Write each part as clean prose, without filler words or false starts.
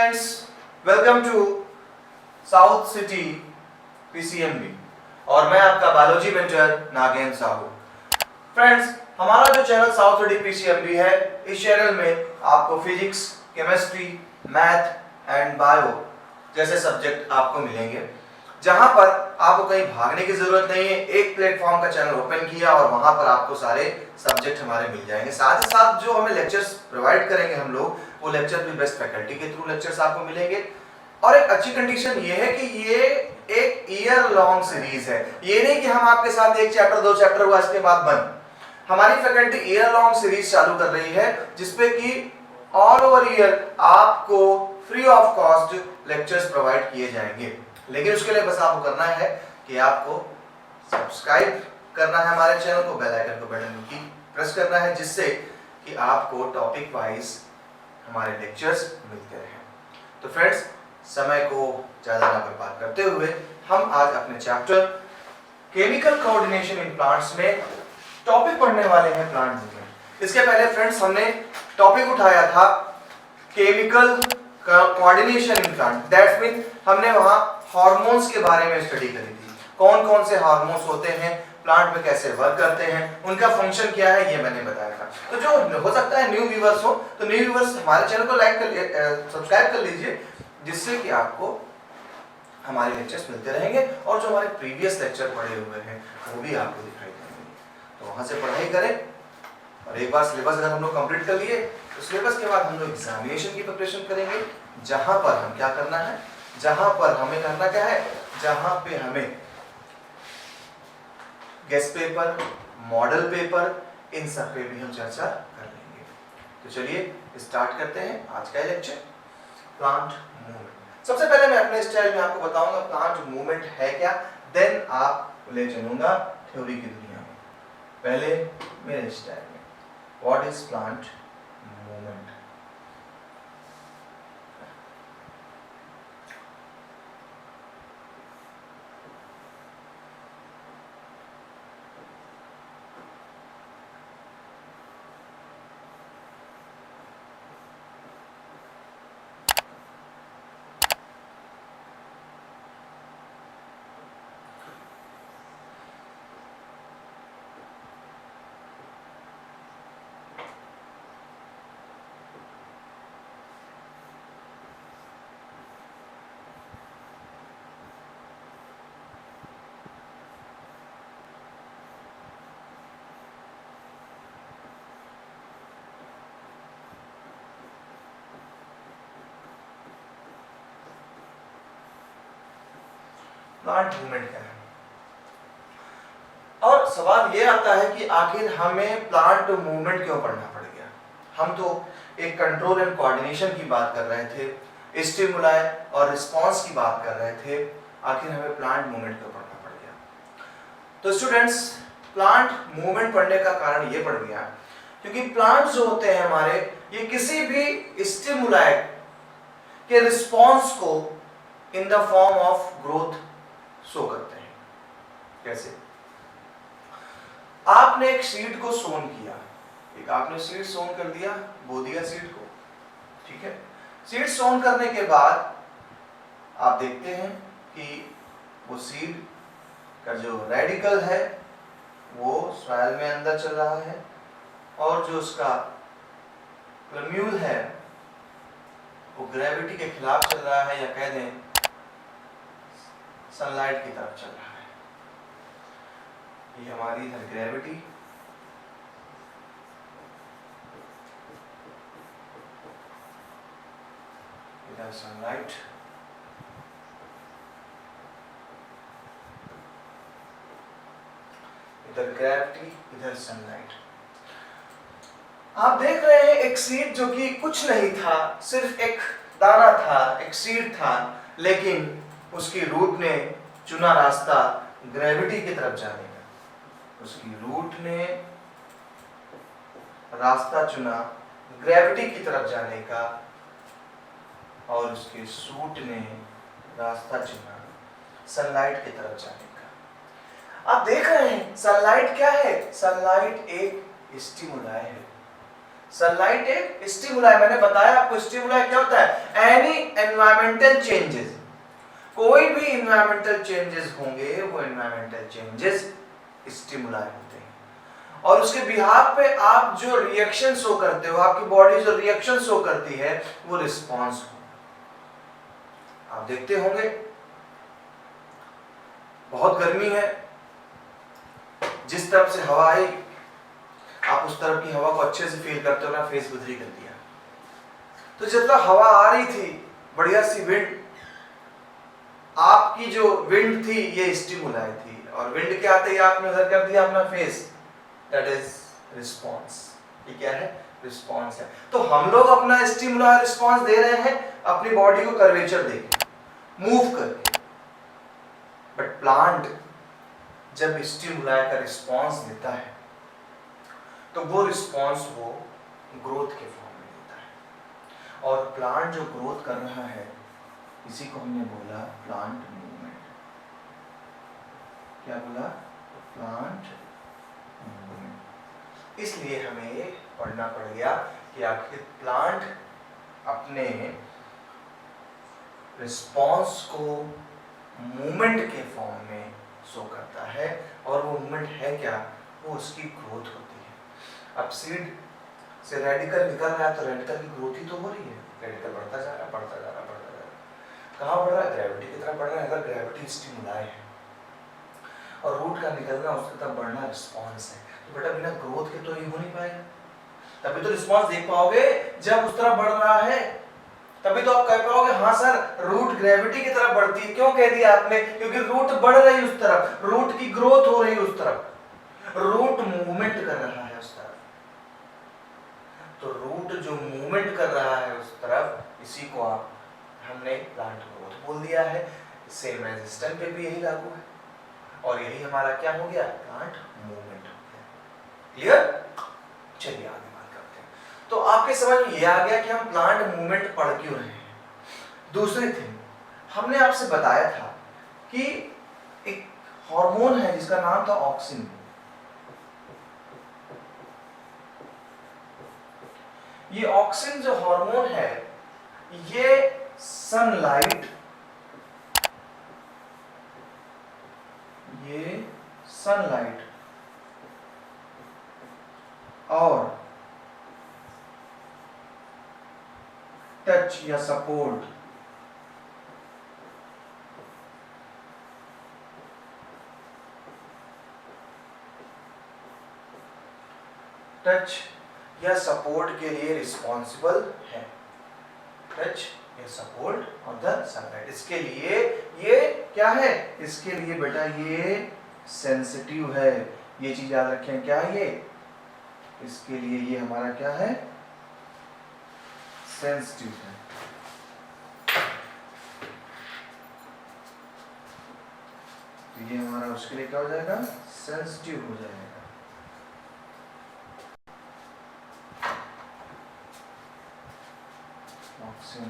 Friends, welcome to South City PCMB और मैं आपका biology mentor Nagendra Sahu. Friends, हमारा जो चैनल साउथ सिटी पीसीएमबी है, इस चैनल में आपको physics, chemistry, math and bio जैसे सब्जेक्ट आपको मिलेंगे, जहां पर आपको कहीं भागने की जरूरत नहीं है। एक प्लेटफॉर्म का चैनल ओपन किया और वहां पर आपको सारे सब्जेक्ट हमारे मिल जाएंगे। साथ ही साथ जो हमें लेक्चर्स प्रोवाइड करेंगे हम लोग, वो लेक्चर भी बेस्ट फैकल्टी के थ्रू लेक्चर्स आपको मिलेंगे। और एक अच्छी कंडीशन ये है कि ये एक ईयर लॉन्ग सीरीज है। ये नहीं कि हम आपके साथ एक चैप्टर दो चैप्टर हुआ इसके बाद बंद। हमारी फैकल्टी ईयर लॉन्ग सीरीज चालू कर रही है, जिसपे कि ऑल ओवर ईयर आपको free of cost lectures provide किए जाएंगे। लेकिन उसके लिए बस आपको करना है कि आपको सब्सक्राइब करना है हमारे चैनल को, बेल आइकन को बटन की प्रेस करना है, जिससे कि आपको टॉपिक वाइज हमारे लेक्चर्स मिलते रहें। तो फ्रेंड्स, समय को ज्यादा ना बर्बाद करते हुए हम आज अपने chapter chemical coordination in plants में टॉपिक पढ़ने वाले हैं, प्लांट मूवमेंट। इसके पहले फ्रेंड्स हमने टॉपिक उठाया था chemical coordination in plant. That's mean हमने वहां हार्मोन्स के बारे में स्टडी करी थी। कौन कौन से हार्मोन्स होते हैं, प्लांट में कैसे वर्क करते हैं, उनका फंक्शन क्या है, ये मैंने बताया था। तो जो हो सकता है न्यू व्यूअर्स हो, तो न्यू व्यूअर्स हमारे चैनल को लाइक कर सब्सक्राइब कर लीजिए, जिससे कि आपको हमारे लेक्चर्स मिलते रहेंगे और जो हमारे प्रीवियस लेक्चर पढ़े हुए हैं वो भी आपको दिखाई देंगे। तो वहां से पढ़ाई करें और एक बार सिलेबस अगर हम लोग कंप्लीट कर लिए तो सिलेबस के बाद हम लोग एग्जामिनेशन की प्रिपरेशन करेंगे, जहां पर हम क्या करना है, जहां पर हमें करना क्या है, जहां पे हमें गेस्ट पेपर, मॉडल पेपर, इन सब पे भी हम चर्चा कर लेंगे। तो चलिए स्टार्ट करते हैं आज का लेक्चर, प्लांट मूवमेंट। सबसे पहले मैं अपने स्टाइल में आपको बताऊंगा प्लांट मूवमेंट है क्या, देन आप ले चलूंगा थ्योरी की दुनिया में। पहले मेरे स्टाइल में, what is plant movement. Plant movement क्या है, और सवाल ये आता है कि आखिर हमें प्लांट मूवमेंट क्यों पढ़ना पड़ गया। हम तो एक कंट्रोल एंड कोऑर्डिनेशन की बात कर रहे थे, स्टिमुलाई और रिस्पांस की बात कर रहे थे, आखिर हमें प्लांट मूवमेंट क्यों पढ़ना पड़ गया। तो स्टूडेंट्स, प्लांट मूवमेंट पढ़ने का कारण ये पड़ गया क्योंकि प्लांट जो होते हैं हमारे, ये किसी भी स्टिमुलाई के रिस्पांस को in the form of growth show करते हैं। कैसे? आपने एक सीड को सोन किया, एक आपने सीड सोन कर दिया, बो दिया सीड को, ठीक है। सीड सोन करने के बाद आप देखते हैं कि वो सीड का जो रेडिकल है वो सॉइल में अंदर चल रहा है, और जो उसका प्लम्यूल है वो ग्रेविटी के खिलाफ चल रहा है, या कह दें सनलाइट की तरफ चल रहा है। ये हमारी इधर ग्रेविटी, इधर सनलाइट, इधर ग्रेविटी, इधर सनलाइट। आप देख रहे हैं एक सीड जो कि कुछ नहीं था, सिर्फ एक दाना था, एक सीड था, लेकिन उसकी रूट ने चुना रास्ता ग्रेविटी की तरफ जाने का। उसकी रूट ने रास्ता चुना ग्रेविटी की तरफ जाने का, और उसके सूट ने रास्ता चुना सनलाइट की तरफ जाने का। आप देख रहे हैं सनलाइट क्या है, सनलाइट एक स्टिमुलाई है। सनलाइट एक स्टिमुलाई, मैंने बताया आपको स्टिमुलाई क्या होता है, एनी एनवायरमेंटल चेंजेस, कोई भी इन्वायरमेंटल चेंजेस होंगे वो इन्वायरमेंटल चेंजेस स्टिमुलाई होते हैं और उसके बिहाफ पे आप जो रिएक्शन शो करते हो, आपकी बॉडी जो रिएक्शन शो करती है वो रिस्पॉन्स हो। आप देखते होंगे बहुत गर्मी है, जिस तरफ से हवा आई आप उस तरफ की हवा को अच्छे से फील करते हो ना, फेस बुधरी कर दिया। तो जब तक हवा आ रही थी बढ़िया सी विंड, आपकी जो विंड थी ये स्टिमुलाई थी और विंड के आते ही आपने उधर कर दिया अपना फेस, दैट इज रिस्पॉन्स। ये क्या है? रिस्पॉन्स है। तो हम लोग अपना स्टिमुलाई रिस्पॉन्स दे रहे हैं अपनी बॉडी को कर्वेचर देके, मूव करके। बट प्लांट जब स्टिमुलाई का रिस्पॉन्स देता है तो वो रिस्पॉन्स वो ग्रोथ के फॉर्म में देता है और प्लांट जो ग्रोथ कर रहा है इसी को हमने बोला प्लांट मूवमेंट। क्या बोला? Plant movement. इसलिए हमें ये पढ़ना पड़ गया कि आखिर प्लांट अपने रिस्पॉन्स को मूवमेंट के फॉर्म में शो करता है और वो मूवमेंट है क्या? वो उसकी ग्रोथ होती है। अब सीड से रेडिकल निकल रहा है तो रेडिकल की ग्रोथ ही तो हो रही है, रेडिकल बढ़ता जा रहा है, बढ़ता जा रहा है, बढ़ता जा रहा है। कहाँ बढ़ रहा है? ग्रेविटी की तरफ बढ़ रहा है। अगर ग्रेविटी स्टिमुलाई है और रूट का निकलना उसकी तरफ बढ़ना रिस्पॉन्स है, तो बेटा बिना ग्रोथ के तो ये हो नहीं पाएगा। तभी तो रिस्पॉन्स देख पाओगे जब उस तरफ बढ़ रहा है, तभी तो आप कह पाओगे हाँ सर रूट ग्रेविटी की तरफ बढ़ती है। क्यों कह दिया आपने? क्योंकि रूट बढ़ रही उस तरफ, रूट की ग्रोथ हो रही उस तरफ, रूट मूवमेंट कर रहा है उस तरफ। तो रूट जो मूवमेंट कर रहा है उस तरफ, इसी को आप हमने प्लांट ग्रोथ बोल दिया है। सेम एज स्टेम पे भी यही लागू है और यही हमारा क्या हो गया? प्लांट मूवमेंट हो गया। क्लियर? चलिए आगे बात करते हैं। तो आपके समझ में ये आ गया कि हम प्लांट मूवमेंट पढ़ क्यों रहे हैं। दूसरी थिंग हमने आपसे बताया था कि एक हार्मोन है जिसका नाम था ऑक्सिन। ये ऑक्सिन जो हार्मोन है ये सनलाइट, और टच या सपोर्ट के लिए रिस्पॉन्सिबल है। टच या सपोर्ट ऑन द सनलाइट, इसके लिए ये क्या है? इसके लिए बेटा ये सेंसिटिव है। ये चीज याद रखें, क्या है ये? इसके लिए ये हमारा क्या है? सेंसिटिव है। तो ये हमारा उसके लिए क्या हो जाएगा? सेंसिटिव हो जाएगा। ऑक्सिन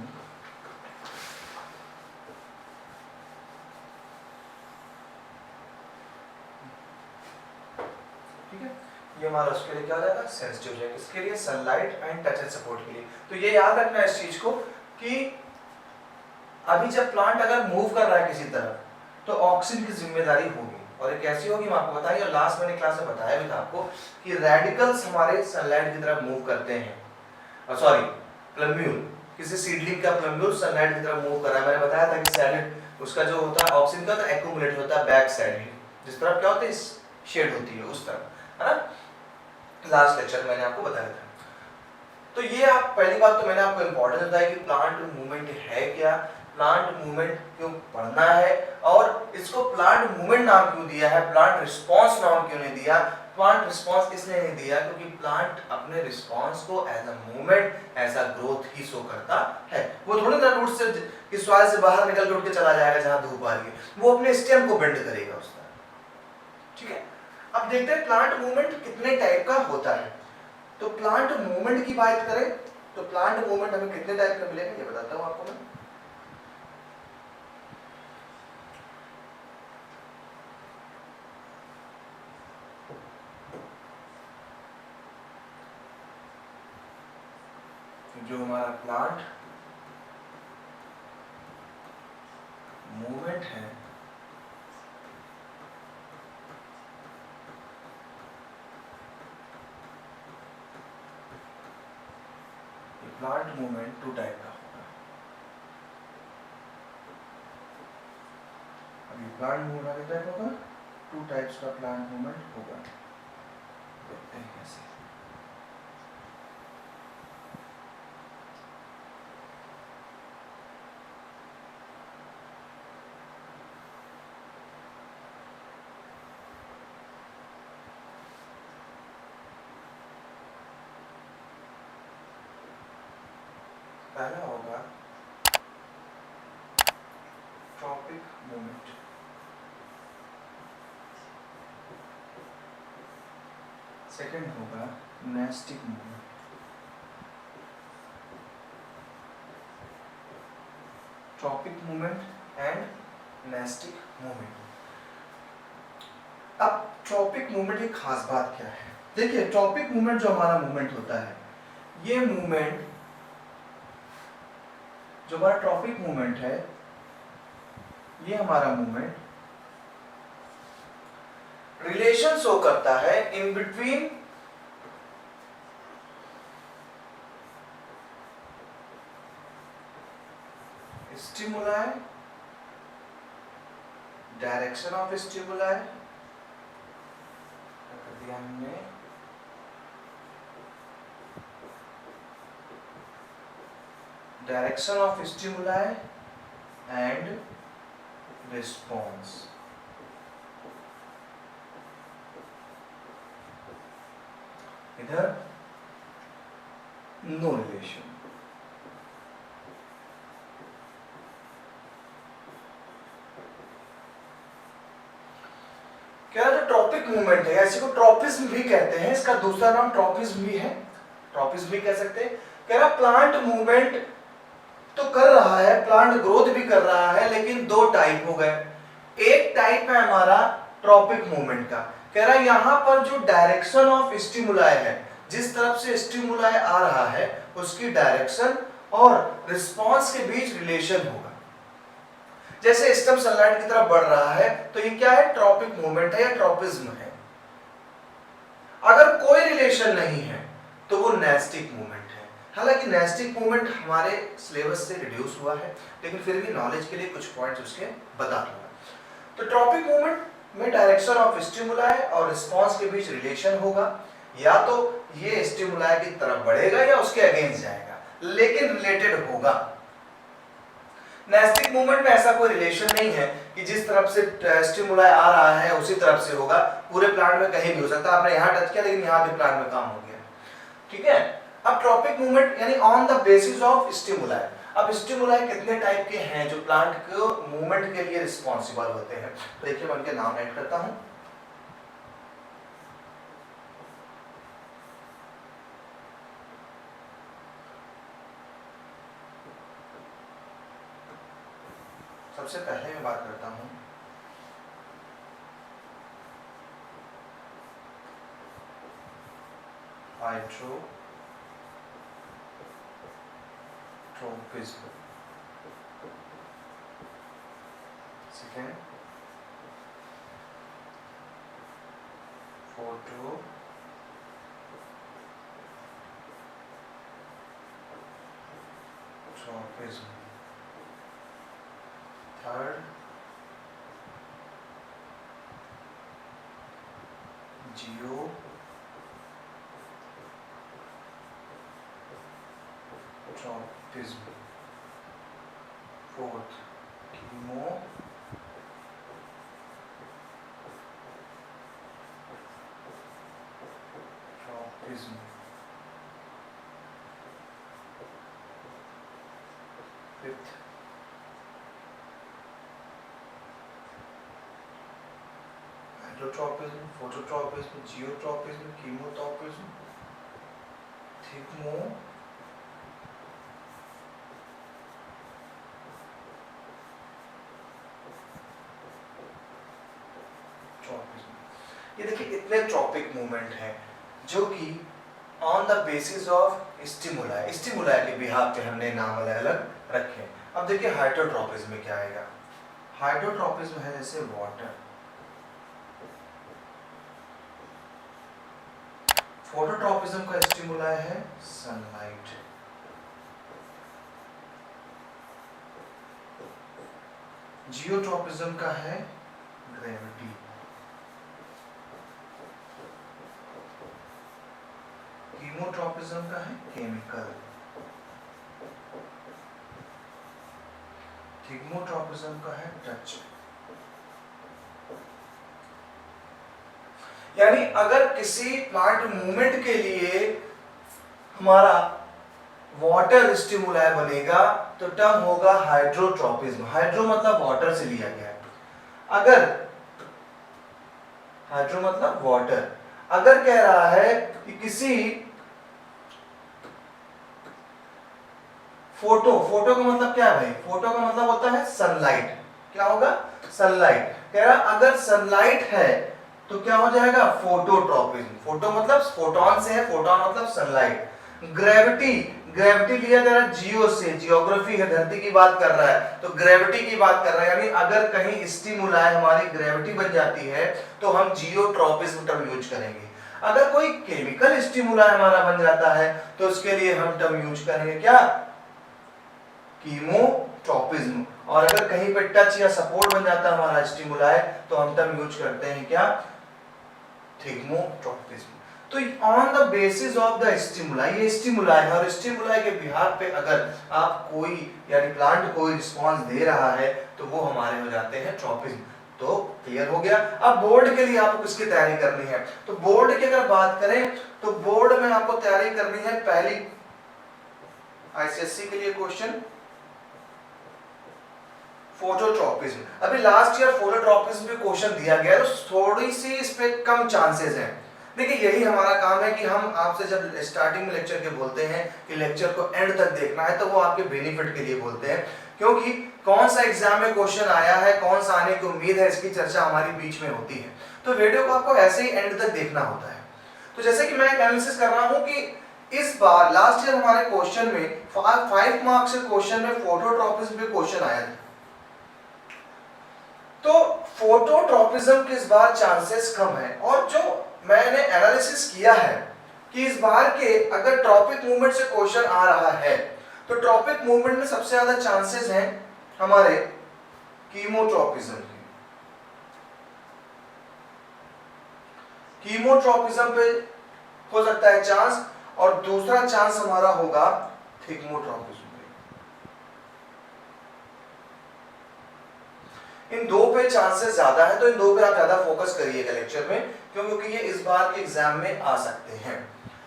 ठीक है, ये हमारा उसके लिए क्या हो जाएगा? सेंसिटिव हो जाएगा। इसके लिए sunlight and touch and support के लिए। तो ये याद रखना इस चीज को कि अभी जब प्लांट अगर मूव कर रहा है किसी तरफ तो ऑक्सिन की जिम्मेदारी होगी और एक ऐसी होगी, मैं आपको बताई और लास्ट मैंने क्लास में बताया भी था आपको कि रेडिकल्स हमारे सनलाइट की तरफ मूव करते हैं। सॉरी, प्लम्ब्यूल, किसी सीडलिंग का प्लम्ब्यूल सनलाइट की तरफ मूव कर रहा है। मैंने बताया था कि सैलिड उसका जो होता है ऑक्सिन का तो एक्यूमुलेट होता है बैक साइड, जिस तरफ क्या होता है शेड होती है उस तरफ, है ना? लास्ट लेक्चर मैंने आपको बताया था। तो ये आप पहली बात तो मैंने आपको इंपॉर्टेंस बताई कि प्लांट मूवमेंट है क्या, प्लांट मूवमेंट क्यों पढ़ना है और इसको प्लांट मूवमेंट नाम क्यों दिया है, प्लांट रिस्पांस नाम क्यों नहीं दिया। प्लांट रिस्पांस इसलिए नहीं दिया क्योंकि प्लांट अपने रिस्पांस को as a movement, as a growth ही शो करता है। वो थोड़ी ना रूट से इस सॉइल से बाहर निकल के उठ के चला जाएगा जहां धूप आ रही है, वो अपने स्टेम को बेंड करेगा उस तरह। ठीक है, अब देखते हैं प्लांट मूवमेंट कितने टाइप का होता है। तो प्लांट मूवमेंट की बात करें तो प्लांट मूवमेंट हमें कितने टाइप का मिलेगा ये बताता हूं आपको मैं। जो हमारा प्लांट मूवमेंट है प्लांट मूवमेंट टू टाइप का होगा। अभी प्लांट मूवमेंट कितना टाइप होगा? टू टाइप्स का प्लांट मूवमेंट होगा। देखते हैं कैसे। पहला होगा ट्रॉपिक मूवमेंट, सेकंड होगा nastic movement, tropic movement and nastic movement. अब ट्रॉपिक मूवमेंट की खास बात क्या है? देखिए, ट्रॉपिक मूवमेंट जो हमारा मूवमेंट होता है, ये मूवमेंट जो हमारा ट्रॉपिक मूवमेंट है, ये हमारा मूवमेंट रिलेशन शो करता है in between stimuli, direction of stimuli, ध्यान में direction of stimuli and response. इधर नो रिलेशन। क्या जो ट्रॉपिक मूवमेंट है, ऐसे को ट्रॉपिज्म भी कहते हैं, इसका दूसरा नाम ट्रॉपिज्म भी है, ट्रॉपिज्म भी कह सकते हैं। कह रहा प्लांट मूवमेंट तो कर रहा है, प्लांट ग्रोथ भी कर रहा है, लेकिन दो टाइप हो गए। एक टाइप है हमारा ट्रॉपिक मूवमेंट का, कह रहा है यहां पर जो डायरेक्शन ऑफ स्टिमुलाई है, जिस तरफ से स्टिमुलाई आ रहा है उसकी डायरेक्शन और रिस्पांस के बीच रिलेशन होगा। जैसे स्टेम सनलाइट की तरफ बढ़ रहा है तो ये क्या है? ट्रॉपिक मूवमेंट है या ट्रॉपिज्म है। अगर कोई रिलेशन नहीं है तो वो नेस्टिक मूवमेंट है। हालांकि नेस्टिक मूवमेंट हमारे सिलेबस से रिड्यूस हुआ है, लेकिन फिर भी नॉलेज के लिए कुछ पॉइंट्स उसके बता दूंगा। तो ट्रॉपिक मूवमेंट में डायरेक्शन ऑफ स्टिमुलाई और रिस्पांस के बीच रिलेशन होगा, या तो ये स्टिमुलाई की तरफ बढ़ेगा या उसके अगेंस्ट जाएगा, लेकिन रिलेटेड होगा। नेस्टिक मूवमेंट में ऐसा कोई रिलेशन नहीं है कि जिस तरफ से स्टिमुलाई आ रहा है उसी तरफ से होगा। पूरे प्लांट में कहीं भी हो सकता है, आपने यहाँ टच किया लेकिन यहाँ भी प्लांट में काम हो गया। ठीक है। अब ट्रॉपिक मूवमेंट यानी on the basis of stimuli. अब स्टिमुलाई कितने टाइप के हैं जो प्लांट को मूवमेंट के लिए रिस्पॉन्सिबल होते हैं? तो देखिए, मैं उनके नाम ऐड करता हूं। सबसे पहले मैं बात करता हूं आइट्रोट्रोपिज्म, second phototropism, third geotropism, fourth chemotropism, fifth hydrotropism, phototropism, geotropism, chemotropism, thigmotropism. ये देखिए, इतने ट्रॉपिक मूवमेंट हैं जो कि on the basis of stimuli, stimuli के बिहाफ पे हमने नाम अलग अलग रखे। अब देखिए हाइड्रोट्रोपिज्म में क्या आएगा। हाइड्रोट्रॉपिज्म है जैसे वाटर, फोटोट्रॉपिज्म का स्टिमुला है सनलाइट, जियोट्रॉपिज्म का है ग्रेविटी, कीमोट्रॉपिज्म का है केमिकल, थिग्मोट्रॉपिज्म का है टच। यानी अगर किसी प्लांट मूवमेंट के लिए हमारा वाटर स्टिमुलाई बनेगा तो टर्म होगा हाइड्रोट्रॉपिज्म। हाइड्रो मतलब वाटर से लिया गया है। अगर हाइड्रो मतलब वाटर, अगर कह रहा है कि किसी फोटो का मतलब क्या है भाई? फोटो का मतलब होता है सनलाइट। क्या होगा? सनलाइट। कह रहा अगर सनलाइट है तो क्या हो जाएगा? फोटोट्रॉपिज्म। फोटो मतलब फोटोन से है, फोटोन मतलब सनलाइट। ग्रेविटी, ग्रेविटी लिया जा रहा है जियो से, जियोग्राफी है, धरती की बात कर रहा है तो ग्रेविटी की बात कर रहा है। यानी अगर कहीं स्टिमुलाई हमारी ग्रेविटी बन जाती है तो हम जियोट्रॉपिज्म टर्म यूज करेंगे। अगर कोई केमिकल स्टिमुलाई हमारा बन जाता है तो उसके लिए हम टर्म यूज करेंगे क्या? कीमोट्रॉपिज्म। और अगर कहीं पे टच या सपोर्ट बन जाता है हमारा स्टिमुलाई तो हम टर्म यूज करते हैं क्या? थिग्मोट्रॉपिज्म। तो on the basis of the stimuli, ये स्टिमुलाई है और स्टिमुलाई के बिहार पे अगर आप कोई यानी प्लांट कोई रिस्पांस दे रहा है तो वो हमारे हो जाते हैं ट्रॉपिज्म। तो क्लियर हो गया। अब बोर्ड के लिए आपको किसकी तैयारी करनी है? तो बोर्ड की अगर बात करें तो बोर्ड में आपको तैयारी करनी है पहली आईसीएससी के लिए क्वेश्चन फोटोट्रॉपिज्म। अभी लास्ट ईयर फोटोट्रॉपिज्म पे क्वेश्चन दिया गया है तो थोड़ी सी इस पे कम चांसेस हैं। देखिए यही हमारा काम है कि हम आपसे जब स्टार्टिंग में लेक्चर के बोलते हैं कि लेक्चर को एंड तक देखना है तो वो आपके बेनिफिट के लिए बोलते हैं, क्योंकि कौन सा एग्जाम में क्वेश्चन आया है, कौन सा आने की उम्मीद है, इसकी चर्चा हमारी बीच में होती है। तो वीडियो को आपको ऐसे ही एंड तक देखना होता है। तो जैसे कि मैं एनालिसिस कर रहा हूँ कि इस बार लास्ट ईयर हमारे क्वेश्चन में 5 मार्क्स के क्वेश्चन में फोटोट्रॉपिज्म पे क्वेश्चन आया था। तो फोटोट्रॉपिज्म के इस बार चांसेस कम है और जो मैंने एनालिसिस किया है कि इस बार के अगर ट्रॉपिक मूवमेंट से क्वेश्चन आ रहा है तो ट्रॉपिक मूवमेंट में सबसे ज्यादा चांसेस हैं हमारे कीमोट्रॉपिज्म के। कीमोट्रॉपिज्म पे हो सकता है चांस और दूसरा चांस हमारा होगा थिग्मोट्रॉपिज्म। इन दो पे चांसेस ज्यादा है तो इन दो पे आप ज्यादा फोकस करिएगा लेक्चर में, क्योंकि ये इस बार के एग्जाम में आ सकते हैं।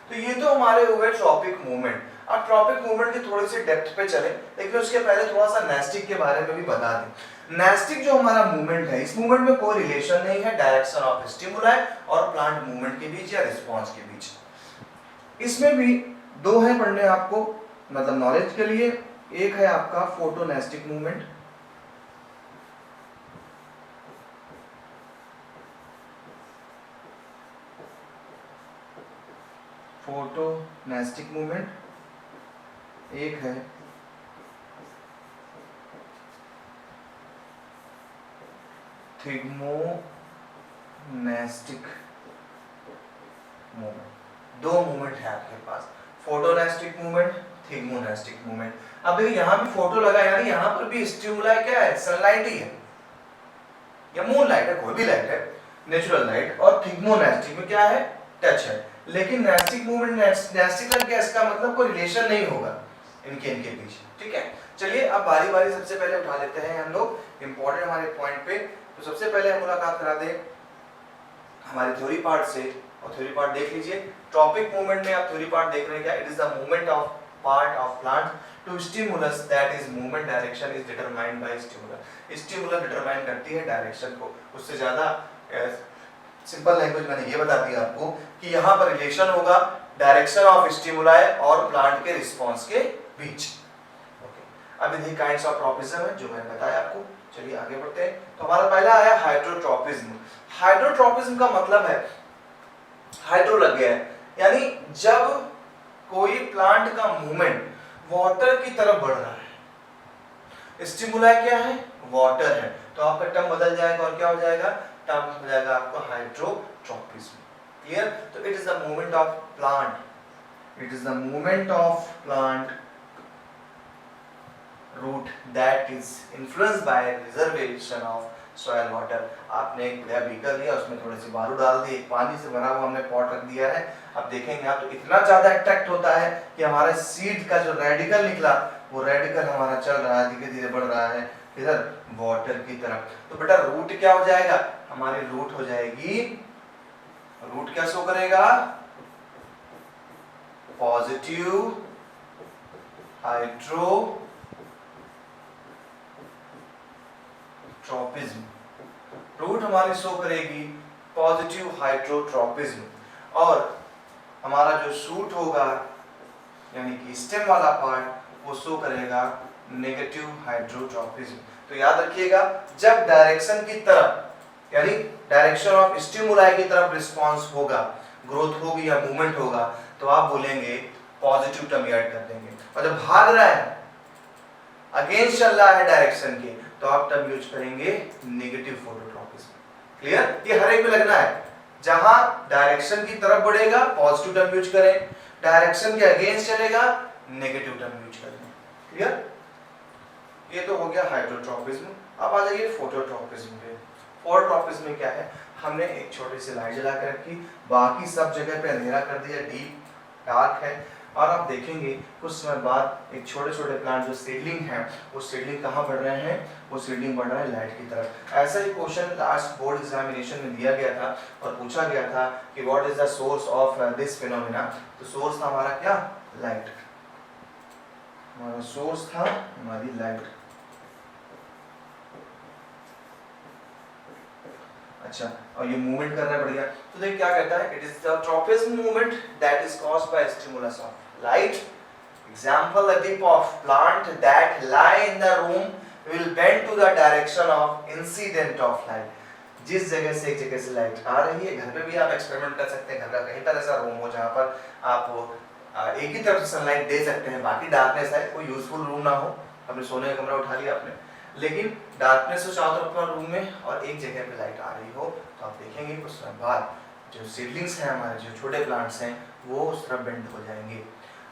तो ये तो हमारे हुए ट्रॉपिक मूवमेंट। अब ट्रॉपिक मूवमेंट की थोड़ी सी डेप्थ पे चले, लेकिन उसके पहले थोड़ा सा नेस्टिक के बारे में भी बता दें। नेस्टिक जो हमारा मूवमेंट है, इस मूवमेंट में कोई रिलेशन नहीं है डायरेक्शन ऑफ स्टिमुलाई और प्लांट मूवमेंट के बीच या रिस्पॉन्स के बीच। इसमें भी दो है पढ़ने आपको, मतलब नॉलेज के लिए। एक है आपका फोटोनेस्टिक मूवमेंट, फोटोनेस्टिक मूवमेंट, एक है थिग्मोनेस्टिक मूवमेंट। दो मूवमेंट है आपके पास, फोटोनेस्टिक मूवमेंट, थिग्मोनेस्टिक मूवमेंट। अब देखिए यहां भी फोटो लगा, यानी यहां पर भी स्टिमुलाई क्या है? सनलाइट ही है या मून लाइट है, कोई भी लाइट है, नेचुरल लाइट। और थिग्मोनेस्टिक में क्या है? टच है। लेकिन नेस्टिक मूवमेंट, नेस्टिक लग गया, इसका मतलब कोई रिलेशन नहीं होगा इनके बीच। ठीक है, चलिए अब बारी बारी सबसे पहले उठा लेते हैं हम लोग इंपॉर्टेंट हमारे पॉइंट पे। तो सबसे पहले हम मुलाकात करा दें हमारे थ्योरी पार्ट से, और थ्योरी पार्ट देख लीजिए। ट्रॉपिक मूवमेंट में आप थ्योरी पार्ट देख रहे हैं क्या? It is the movement of part of plant to stimulus, that is movement direction is determined by stimulus. Stimulus determine करती है डायरेक्शन को। उससे ज्यादा सिंपल लैंग्वेज मैंने ये बता दिया आपको कि यहाँ पर रिलेशन होगा डायरेक्शन ऑफ स्टिमुलाई और प्लांट के रिस्पॉन्स के बीच। ओके, अब इन्हीं काइंड्स ऑफ ट्रॉपिज्म है जो मैंने बताया आपको। चलिए आगे बढ़ते हैं। तो हमारा पहला आया हाइड्रोट्रॉपिज्म। हाइड्रोट्रॉपिज्म का मतलब है हाइड्रो लग गया है, यानी जब कोई प्लांट का मूवमेंट वाटर की तरफ बढ़ रहा है स्टिमुलाई क्या है, वाटर है, तो आपका टर्म बदल जाएगा और क्या हो जाएगा, टर्म हो जाएगा आपका हाइड्रोट्रॉपिज्म। क्लियर? तो it is the movement of plant, it is the movement of plant root that is influenced by reservation of soil water. आपने एक बड़ा बीकर लिया, उसमें थोड़े से बालू डाल दिए, एक पानी से भरा हुआ हमने पॉट रख दिया है। अब देखेंगे आप तो इतना ज्यादा अट्रैक्ट होता है कि हमारे सीड का जो रेडिकल निकला, वो रेडिकल हमारा चल रहा है, धीरे धीरे बढ़ रहा है किधर, वाटर की तरफ। तो बेटा रूट क्या हो जाएगा, हमारी रूट हो जाएगी, रूट क्या शो करेगा, पॉजिटिव हाइड्रोट्रॉपिज्म। रूट हमारी शो करेगी पॉजिटिव हाइड्रोट्रॉपिज्म, और हमारा जो शूट होगा यानी कि स्टेम वाला पार्ट वो शो करेगा नेगेटिव हाइड्रोट्रॉपिज्म। तो याद रखिएगा, जब डायरेक्शन की तरफ यानी डायरेक्शन ऑफ स्टिमुलाई की तरफ रिस्पांस होगा, ग्रोथ होगी या मूवमेंट होगा, तो आप बोलेंगे पॉजिटिव टर्म ऐड कर देंगे। और जब भाग रहा है, अगेंस्ट चल रहा है डायरेक्शन के, तो आप टर्म यूज करेंगे नेगेटिव फोटोट्रॉपिज्म। क्लियर? ये हर एक में लगना है, जहां डायरेक्शन की तरफ बढ़ेगा पॉजिटिव टर्म यूज करें, डायरेक्शन के अगेंस्ट चलेगा नेगेटिव टर्म यूज करें। क्लियर? ये तो हो गया हाइड्रोट्रॉपिज्म। अब आ जाइए फोटोट्रॉपिज्म पे। फोटोट्रॉपिज्म में क्या है, हमने एक छोटी सी लाइट जला के रखी, बाकी सब जगह पे अंधेरा कर दिया, डीप डार्क है, और आप देखेंगे कुछ समय बाद एक छोटे छोटे प्लांट जो सीडलिंग है, वो सीडलिंग कहाँ बढ़ रहे हैं, वो सीडलिंग बढ़ रहा है लाइट की तरफ। ऐसा ही क्वेश्चन लास्ट बोर्ड एग्जामिनेशन में दिया गया था और पूछा गया था कि what is the source of this phenomena. तो सोर्स था हमारा क्या, लाइट, हमारा सोर्स था हमारी लाइट। अच्छा, और ये मूवमेंट करना बढ़िया, तो देख क्या कहता है, it is the tropism movement that is caused bye stimulus of light. Example, a tip of plant that lie in the room will bend to the direction of incident of light। जिस जगह से एक जगह से light आ रही है, घर पे भी आप एक्सपेरिमेंट कर सकते हैं, घर का कहीं पर ऐसा रूम हो जहाँ पर आप एक ही तरफ से सनलाइट दे सकते हैं, बाकी डार्कनेस है, कोई यूजफुल रूम ना हो, अपने सोने का कमरा उठा लिया आपने, लेकिन डार्कनेस हो चारों तरफ रूम में और एक जगह पे लाइट आ रही हो, तो आप देखेंगे कुछ समय बाद जो सीडलिंग्स हैं हमारे, जो छोटे प्लांट्स हैं, वो उस तरफ बेंड हो जाएंगे।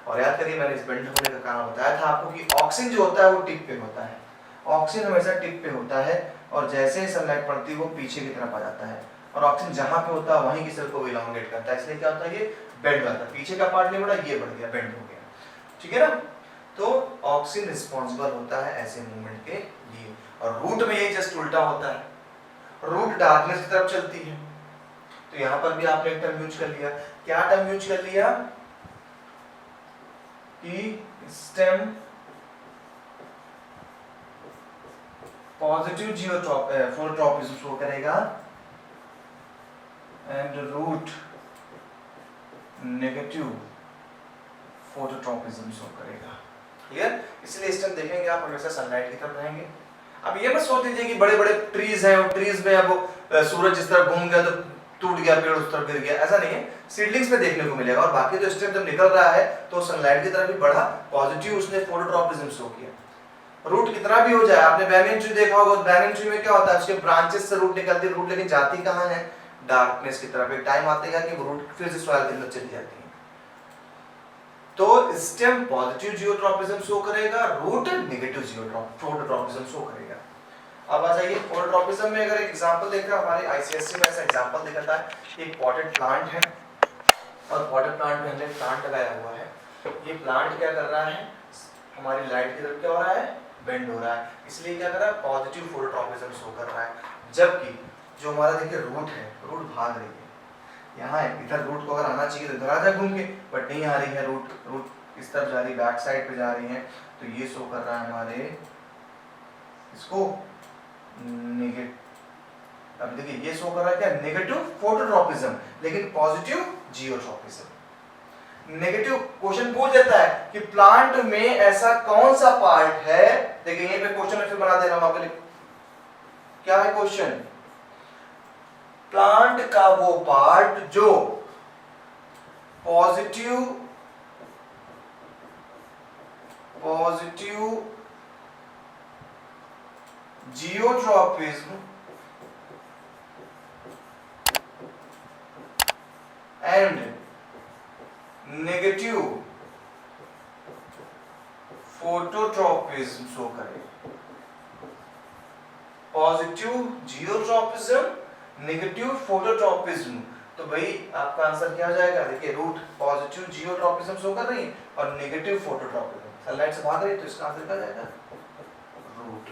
और याद करिए, मैंने इस बेंड होने का कारण बताया था आपको कि ऑक्सीजन जो होता है वो टिप पे होता है, ऑक्सीजन हमेशा टिप पे होता है, और जैसे ही सनलाइट पड़ती है वो पीछे की तरफ आ जाता है, और ऑक्सीजन जहाँ पे होता है वहीं की सेल को इलांगेट करता है, इसलिए क्या होता है, ये बेंड होता है, पीछे का पार्ट नहीं बढ़ा, ये बढ़ गया, बेंड हो गया। ठीक है ना? तो ऑक्सीजन रिस्पॉन्सिबल होता है ऐसे मूवमेंट के लिए, और रूट में ये जस्ट उल्टा होता है, रूट डार्कनेस की तरफ चलती है। तो यहाँ पर भी आपने एक टर्म यूज कर लिया, क्या टर्म यूज कर लिया कि स्टेम पॉजिटिव फोटोट्रॉपिज्म शो करेगा and root negative phototropism show करेगा। क्लियर? इसलिए इस टाइम देखेंगे आप हमेशा सनलाइट की तरफ रहेंगे। अब ये मत सोच लीजिए कि बड़े बड़े ट्रीज हैं और ट्रीज में अब सूरज जिस तरफ घूम गया तो टूट गया पेड़, उस तरफ गिर गया, ऐसा नहीं है, सीडलिंग्स में देखने को मिलेगा। और बाकी तो स्टेम जब निकल रहा है तो सनलाइट की तरफ भी बढ़ा, पॉजिटिव उसने फोटोट्रॉपिज्म शो किया। रूट कितना भी हो जाए, आपने बैनियन ट्री देखा होगा, बैनियन ट्री में क्या होता है, उसके ब्रांचेस से रूट निकलती है, रूट लेकिन जाती कहाँ है, डार्कनेस की तरफ। एक टाइम आतेगा कि वो रूट फिर से सॉइल के अंदर चली जाती है। तो स्टेम पॉजिटिव जियोट्रॉपिज्म शो करेगा, रूट नेगेटिव फोटोट्रॉपिज्म शो करेगा। अब आ जाइए फोटोट्रॉपिज्म में, अगर एक एग्जांपल देखा हमारे आईसीएससी में ऐसा एग्जांपल दिखाता है, एक पॉटेड प्लांट है और पॉटेड प्लांट में हमने प्लांट लगाया हुआ है। ये प्लांट क्या कर रहा है, हमारी लाइट की तरफ क्या हो रहा है, बेंड हो रहा है, इसलिए क्या कर रहा है, पॉजिटिव फोटोट्रॉपिज्म शो कर रहा है। जबकि जो हमारा देखिए रूट है, रूट भाग रही है, यहाँ है, इधर रूट को अगर आना चाहिए तो इधर आ जाए घूम के, बट नहीं आ रही है, रूट इस तरफ जा रही है, बैक साइड पे जा रही है, तो ये शो कर रहा है हमारे इसको नेगेटिव। अब देखिए ये शो कर रहा है क्या, नेगेटिव फोटोट्रॉपिज्म, लेकिन पॉजिटिव जियोट्रॉपिज्म। नेगेटिव क्वेश्चन पूछ देता है कि प्लांट में ऐसा कौन सा पार्ट है, देखिए यहीं पे क्वेश्चन फिर बना दे रहा हूं आपके लिए, क्या है क्वेश्चन, प्लांट का वो पार्ट जो positive geotropism and negative phototropism show करे। Positive geotropism, negative phototropism. तो भाई आपका आंसर क्या हो जाएगा? देखिए रूट पॉजिटिव जियोट्रॉपिज्म शो कर रही है और नेगेटिव फोटोट्रॉपिज्म सनलाइट से भाग रही है, तो इसका आंसर क्या हो जाएगा? रूट।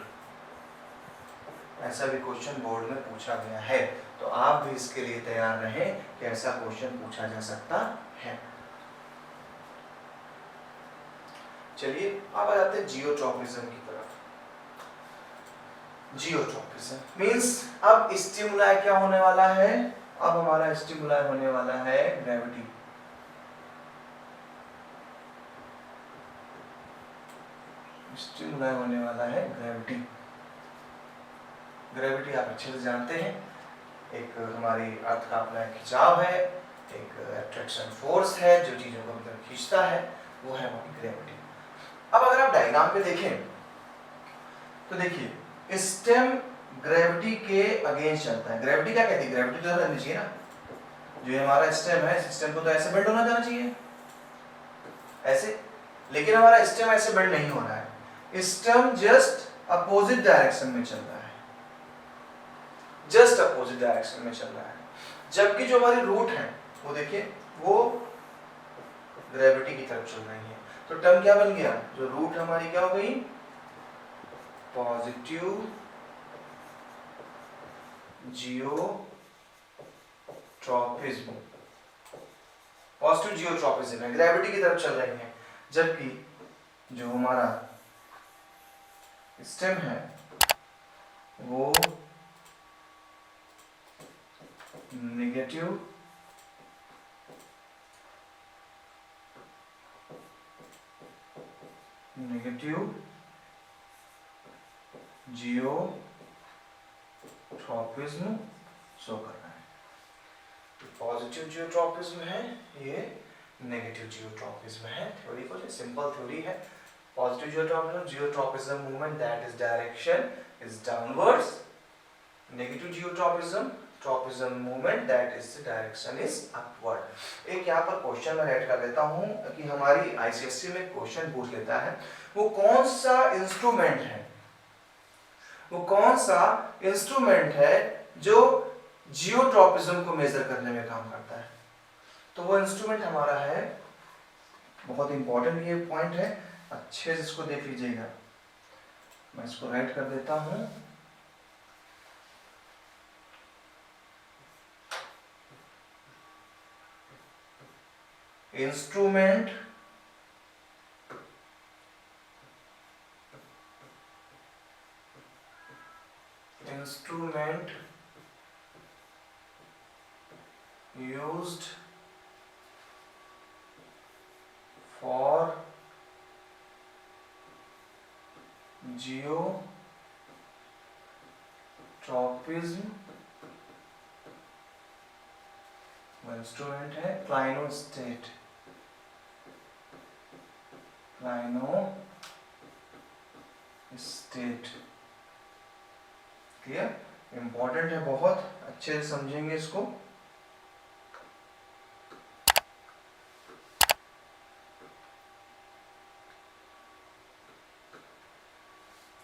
ऐसा भी क्वेश्चन बोर्ड में पूछा गया है, तो आप भी इसके लिए तैयार रहें कि ऐसा क्वेश्चन पूछा जा सकता है। चलिए अब आ जाते हैं जियोट्रॉपिज्म की तरफ। जियोट्रॉपिज्म मींस अब स्टिमुलाई क्या होने वाला है? अब हमारा स्टिमुलाई होने वाला है ग्रेविटी। स्टिमुलाई होने वाला है ग्रेविटी। ग्रेविटी आप अच्छे से जानते हैं, एक हमारी अर्थ का अपना खिंचाव है, एक अट्रैक्शन फोर्स है जो चीजों को अंदर खींचता है, वो है हमारी ग्रेविटी। अब अगर आप डायग्राम पे देखें तो देखिए स्टेम ग्रेविटी के अगेंस्ट चलता है। ग्रेविटी क्या कहती है? ग्रेविटी तो रहनी चाहिए ना, जो हमारा स्टेम है, स्टेम को तो ऐसे बेंड होना जाना चाहिए, ऐसे, लेकिन हमारा स्टेम ऐसे बेंड नहीं हो रहा है। स्टेम जस्ट अपोजिट डायरेक्शन में चल रहा है, जस्ट अपोजिट डायरेक्शन में चल रहा है, जबकि जो हमारी रूट है वो देखिए वो ग्रेविटी की तरफ चल रही है। तो टर्म क्या बन गया? जो रूट हमारी क्या हो गई? Positive geotropism. पॉजिटिव जियोट्रॉपिज्म है, ग्रेविटी की तरफ चल रही है, जबकि जो हमारा स्टेम है वो नेगेटिव जियोट्रॉपिज्म शो कर रहा है। पॉजिटिव जियोट्रॉपिज्म है, ये नेगेटिव जियोट्रॉपिज्म है। थ्योरी को सिंपल थ्योरी है। Positive geotropism movement that is direction is downwards. Negative geotropism movement that is direction is upward. एक यहाँ पर क्वेश्चन मैं ऐड कर देता हूँ कि हमारी आईसीएससी में क्वेश्चन पूछ लेता है, वो कौन सा इंस्ट्रूमेंट है, वो कौन सा इंस्ट्रूमेंट है जो जियोट्रॉपिज्म को मेजर करने में काम करता है? तो वो इंस्ट्रूमेंट हमारा है, बहुत इंपॉर्टेंट ये पॉइंट है, अच्छे से इसको देख लीजिएगा। मैं इसको राइट कर देता हूं। इंस्ट्रूमेंट used for जियोट्रॉपिज्म, वो इंस्ट्रूमेंट है क्लाइनोस्टेट। क्लियर? इंपॉर्टेंट है बहुत, अच्छे से समझेंगे इसको।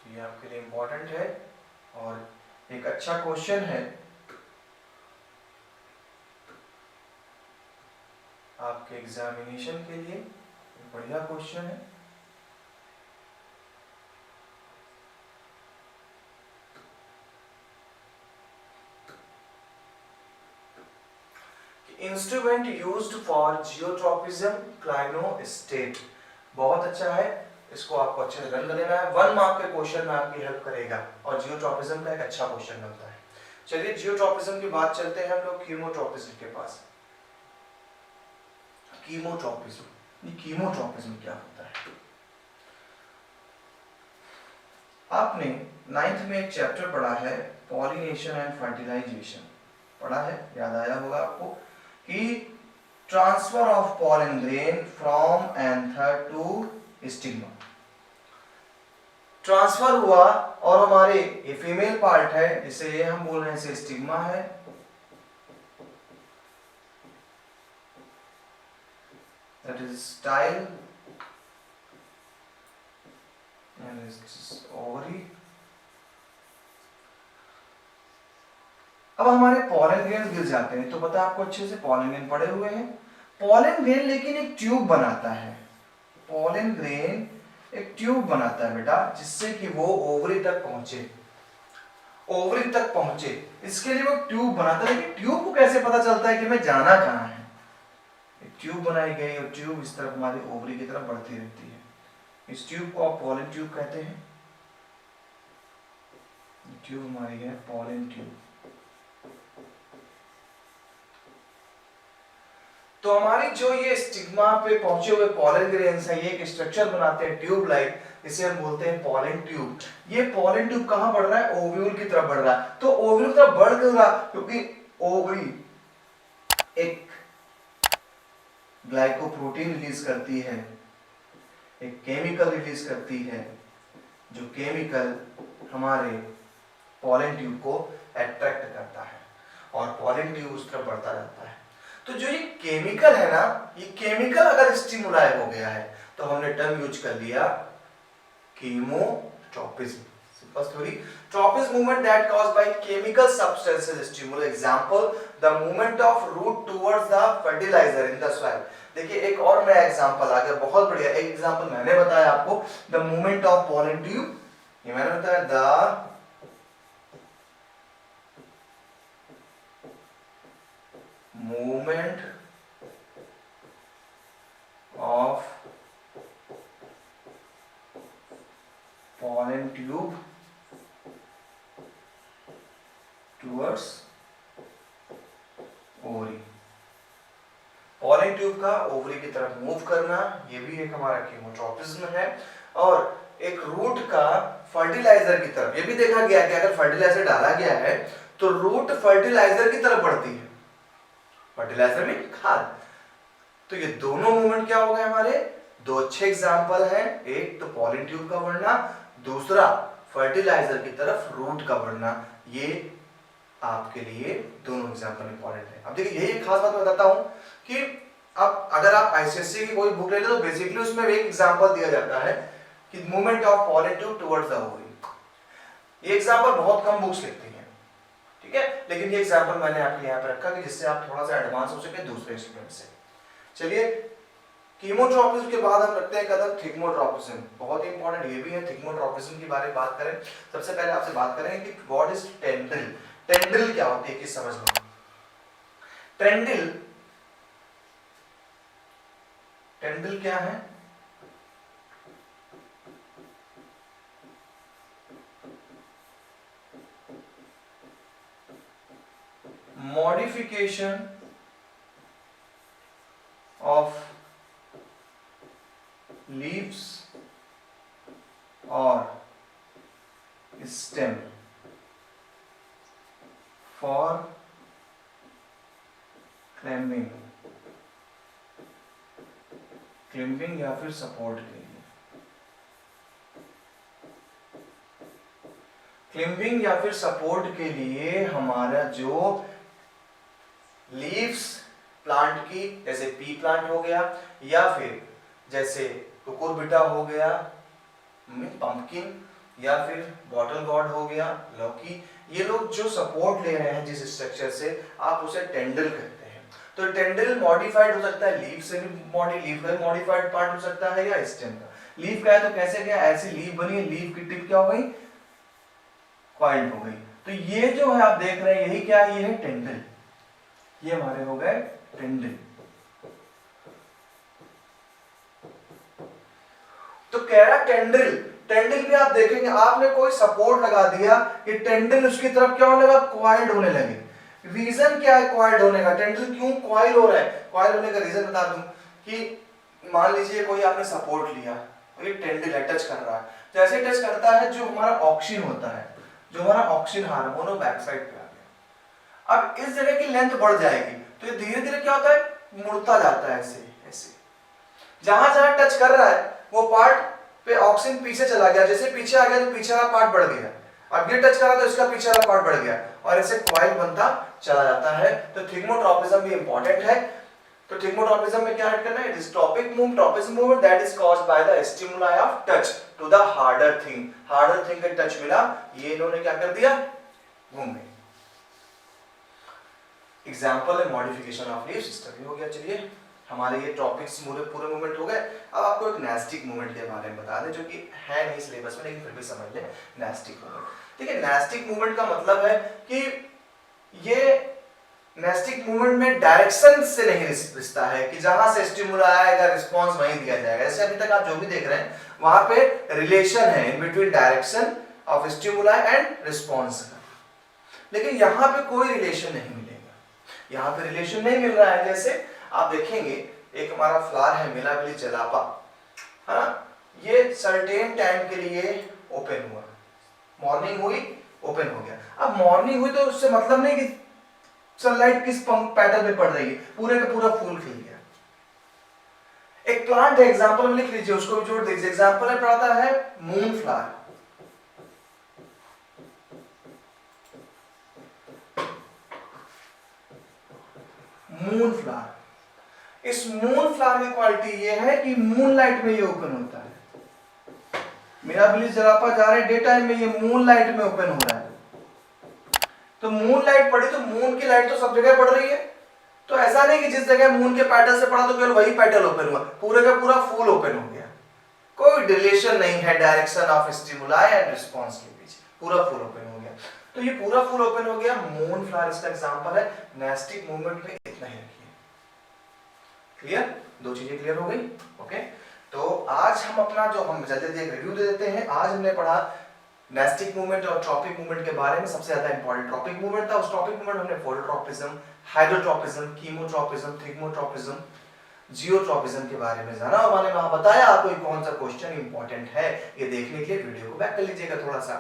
ये आपके लिए इंपॉर्टेंट है और एक अच्छा क्वेश्चन है आपके एग्जामिनेशन के लिए, बढ़िया क्वेश्चन है। इंस्ट्रूमेंट यूज्ड फॉर जियोट्रॉपिज्म क्लाइनोस्टेट, बहुत अच्छा है, इसको आपको अच्छे से रन कर लेना है। 1 मार्क के क्वेश्चन में आपकी हेल्प करेगा और जियोट्रॉपिज्म का एक अच्छा क्वेश्चन बनता है। चलिए जियोट्रॉपिज्म की बात चलते हैं हम लोग कीमोट्रॉपिज्म के पास। कीमोट्रॉपिज्म, ये कीमोट्रॉपिज्म क्या होता है? आपने 9th में एक चैप्टर पढ़ा है पॉलिनेशन एंड फर्टिलाइजेशन, पढ़ा है, याद आया होगा आपको कि transfer of pollen grain from anther to stigma. Transfer हुआ और हमारे ये फीमेल पार्ट है, जिसे ये हम बोल रहे हैं इसे स्टिग्मा है, that is style and ovary. अब हमारे पॉलन ग्रेन गिर जाते हैं, तो पता है आपको अच्छे से पॉलन ग्रेन पड़े हुए हैं। पॉलन ग्रेन लेकिन एक ट्यूब बनाता है, पॉलन ग्रेन एक ट्यूब बनाता है बेटा, जिससे कि वो ओवरी तक पहुंचे, ओवरी तक पहुंचे। इसके लिए वो ट्यूब बनाता है, लेकिन ट्यूब को कैसे पता चलता है कि मैं जाना कहां है? एक ट्यूब बनाई गई और ट्यूब इस तरफ हमारी ओवरी की तरफ बढ़ती रहती है। इस ट्यूब को आप पॉलन ट्यूब कहते हैं। ट्यूब हमारी है पॉलन ट्यूब। तो हमारी जो ये स्टिग्मा पे पहुंचे हुए पॉलन ग्रेन्स हैं, ये एक स्ट्रक्चर बनाते हैं ट्यूब लाइक, इसे हम बोलते हैं पॉलन ट्यूब। ये पॉलन ट्यूब कहां बढ़ रहा है? ओव्यूल की तरफ बढ़ रहा है। तो ओव्यूल की तरफ बढ़ क्यों रहा? क्योंकि ओवरी एक ग्लाइकोप्रोटीन रिलीज करती है, एक केमिकल रिलीज करती है, जो केमिकल हमारे पॉलन ट्यूब को अट्रैक्ट करता है और पॉलन ट्यूब उस तरफ बढ़ता रहता है। तो जो ये केमिकल है ना, ये केमिकल अगर स्टिमुलाई हो गया है तो हमने टर्म यूज कर लिया chemotropism. Simple story, tropism movement that caused by chemical substances stimulate. Example, the movement of root towards the fertilizer in the soil. देखिए एक और नया एग्जांपल आ गया, बहुत बढ़िया। एक एग्जांपल मैंने बताया आपको, the movement of pollen tube, ये मैंने बताया the movement of pollen tube towards ovary। pollen tube का ओवरी की तरफ मूव करना, ये भी एक हमारा कीमोट्रोपिज्म है। और एक रूट का फर्टिलाइजर की तरफ, ये भी देखा गया कि अगर फर्टिलाइजर डाला गया है तो रूट फर्टिलाइजर की तरफ बढ़ती है, फर्टिलाइजर में खाद। तो ये दोनों मूवमेंट क्या हो गए हमारे? दो अच्छे एग्जांपल हैं, एक तो पॉलन ट्यूब का बढ़ना, दूसरा फर्टिलाइजर की तरफ रूट का बढ़ना। ये आपके लिए दोनों एग्जांपल इंपॉर्टेंट है। अब देखिए यही एक खास बात मैं बताता हूं कि अब अगर आप आईसीएससी की कोई बुक ले लो तो बेसिकली उसमें एक एग्जांपल दिया जाता है कि movement of pollen tube towards the ovary. ये एग्जांपल बहुत कम बुक्स लिखती हैं, ठीक है, लेकिन ये एग्जांपल मैंने आपके यहाँ पे रखा कि जिससे आप थोड़ा सा एडवांस हो सके दूसरे स्टूडेंट से। चलिए, कीमोट्रोपिज्म के बाद हम रखते हैं कदम थिग्मोट्रोपिज्म। बहुत ही इंपॉर्टेंट ये भी है, थिग्मोट्रोपिज्म के बारे में बात करें। सबसे पहले आपसे बात करेंगे कि व्हाट इज टेंड्रिल। टेंड्रिल क्या होती है कि समझ लो। टेंड्रिल, टेंड्रिल क्या है? Modification of leaves or stem for climbing, climbing या फिर सपोर्ट के लिए। क्लिम्बिंग या फिर सपोर्ट के लिए हमारा जो लीव्स प्लांट की, जैसे पी प्लांट हो गया या फिर जैसे कुकुरबिटा हो गया, पंपकिन, या फिर बॉटल गॉर्ड हो गया, लौकी, ये लोग जो सपोर्ट ले रहे हैं जिस स्ट्रक्चर से, आप उसे टेंड्रिल कहते हैं। तो टेंड्रिल मॉडिफाइड हो सकता है लीफ से भी, लीफ का मॉडिफाइड पार्ट हो सकता है या स्टेम का। लीफ का है तो कैसे क्या, ऐसी लीफ बनी है, लीफ की टिप क्या हो गई? कॉइल्ड हो गई। तो ये जो है आप देख रहे हैं, यही क्या है? ये है टेंड्रिल। ये हमारे हो गए टेंड्रिल। तो कह रहा टेंड्रिल, टेंड्रिल भी आप देखेंगे, आपने कोई सपोर्ट लगा दिया, ये टेंड्रिल उसकी तरफ क्या होने लगा? कॉइल्ड होने लगे। रीजन क्या है कॉइल्ड होने का? टेंड्रिल क्यों कॉइल हो रहा है? कॉइल होने का रीजन बता दूं कि मान लीजिए कोई आपने सपोर्ट लिया, ये टेंड्रिल है, टच कर रहा है, जैसे टच करता है जो हमारा ऑक्सीजन होता है, जो हमारा ऑक्सीजन हार्मोन वो बैक साइड पे आ गया। अब इस जगह की लेंथ बढ़ जाएगी, तो ये धीरे धीरे क्या होता है? मुड़ता जाता है ऐसे ऐसे। जहां जहां टच कर रहा है वो पार्ट पे ऑक्सिन पीछे चला गया, जैसे पीछे आ गया तो पीछे वाला पार्ट बढ़ गया, अब ये टच करा तो इसका पीछे वाला पार्ट बढ़ गया और ऐसे कॉइल बनता चला जाता है। तो थिग्मोट्रॉपिज्म भी इंपॉर्टेंट है। तो थिग्मोट्रॉपिज्म में क्या ऐड करना है? It is tropism movement that is caused by the stimuli of touch to the harder thing. Harder thing का टच मिला, ये इन्होंने क्या कर दिया? घूम गई। एग्जांपल है मॉडिफिकेशन ऑफ लीफ सिस्टम। हो गया। चलिए हमारे ये टॉपिक्स पूरे मूवमेंट हो गए। अब आपको एक नेस्टिक मूवमेंट के बारे में बता दें, जो कि है नहीं सिलेबस में लेकिन फिर भी समझ लें। नेस्टिक मूवमेंट, ठीक है। नेस्टिक मूवमेंट का मतलब है कि ये नेस्टिक मूवमेंट में डायरेक्शन से नहीं रिश्ता है कि जहां से स्टिमुलाई आएगा रिस्पांस वहीं दिया जाएगा। जैसे अभी तक आप जो भी देख रहे हैं वहां पे रिलेशन है in between direction of stimuli and response का, लेकिन यहां पे कोई रिलेशन नहीं मिलेगा। यहां पे रिलेशन नहीं मिल रहा है। जैसे आप देखेंगे एक हमारा फ्लावर है मिलाबिली जलापा, है ना, ये सर्टेन टाइम के लिए ओपन हुआ, मॉर्निंग हुई ओपन हो गया। अब मॉर्निंग हुई तो उससे मतलब नहीं कि सनलाइट किस पैटर्न में पड़ रही है, पूरे का पूरा फूल खिल गया। एक प्लांट है, एग्जांपल में लिख लीजिए, उसको भी जोड़ दीजिए। एग्जांपल में पढ़ाता है मून फ्लावर। मून फ्लावर, इस मून फ्लावर की क्वालिटी ये है कि मून लाइट में ये ओपन होता है। मिराबिली जरापा जा रहे डे टाइम में, ये मून लाइट में ओपन हो रहा है। तो मून लाइट पड़ी तो मून की लाइट तो सब जगह पड़ रही है, तो ऐसा नहीं कि जिस जगह मून के पैटर्न से पड़ा तो केवल वही पैटर्न ओपन हुआ, पूरे का पूरा फूल ओपन हो गया। कोई रिलेशन नहीं है direction of stimuli and response के बीच, पूरा फूल ओपन हो गया। तो ये पूरा फूल ओपन हो गया, मून फ्लावर इसका एग्जांपल है। नेस्टिक मूवमेंट में इतना ही रखिए। क्लियर? दो चीजें क्लियर हो गई। ओके, तो आज हम अपना जो हम जल्दी एक रिव्यू दे देते हैं। आज हमने पढ़ा नेस्टिक मूवमेंट और ट्रॉपिक मूवमेंट के बारे में। सबसे ज्यादा इंपॉर्टेंट ट्रॉपिक मूवमेंट था। उस ट्रॉपिक मूवमेंट हमने phototropism, hydrotropism, chemotropism, thigmotropism, geotropism के बारे में जाना और मैंने वहां बताया आपको कौन सा क्वेश्चन इंपॉर्टेंट है। ये देखने के लिए वीडियो को बैक कर लीजिएगा थोड़ा सा।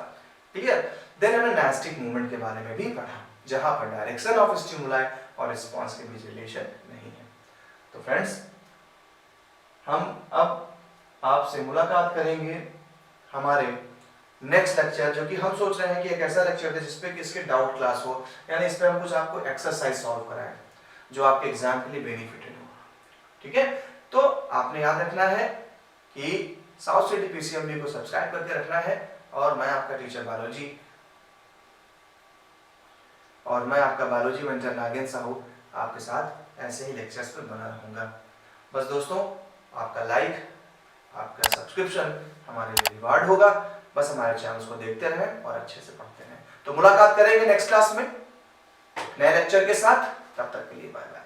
क्लियर? देन हमने नेस्टिक मूवमेंट के बारे में भी पढ़ा, जहां पर डायरेक्शन ऑफ स्टिमुलाई और रिस्पांस के बीच रिलेशन नहीं है। तो फ्रेंड्स, हम अब आपसे मुलाकात करेंगे हमारे नेक्स्ट लेक्चर, जो कि हम सोच रहे हैं कि एक ऐसा लेक्चर दे जिसपे कि इसके डाउट क्लास हो, यानी इस पे हम कुछ आपको एक्सरसाइज सॉल्व कराएं जो आपके एग्जाम के लिए बेनिफिटेड हो। ठीक है? तो आपने याद रखना है कि साउथ सिटी पीसीएमबी को सब्सक्राइब करके रखना है। और मैं आपका teacher biology mentor Nagendra Sahu आपके साथ ऐसे ही लेक्चर्स पे बना रहूंगा। बस दोस्तों, आपका लाइक, आपका सब्सक्रिप्शन हमारे लिए रिवार्ड होगा। बस हमारे चैनल्स को देखते रहें और अच्छे से पढ़ते रहें। तो मुलाकात करेंगे नेक्स्ट क्लास में नए लेक्चर के साथ। तब तक के लिए बाय बाय।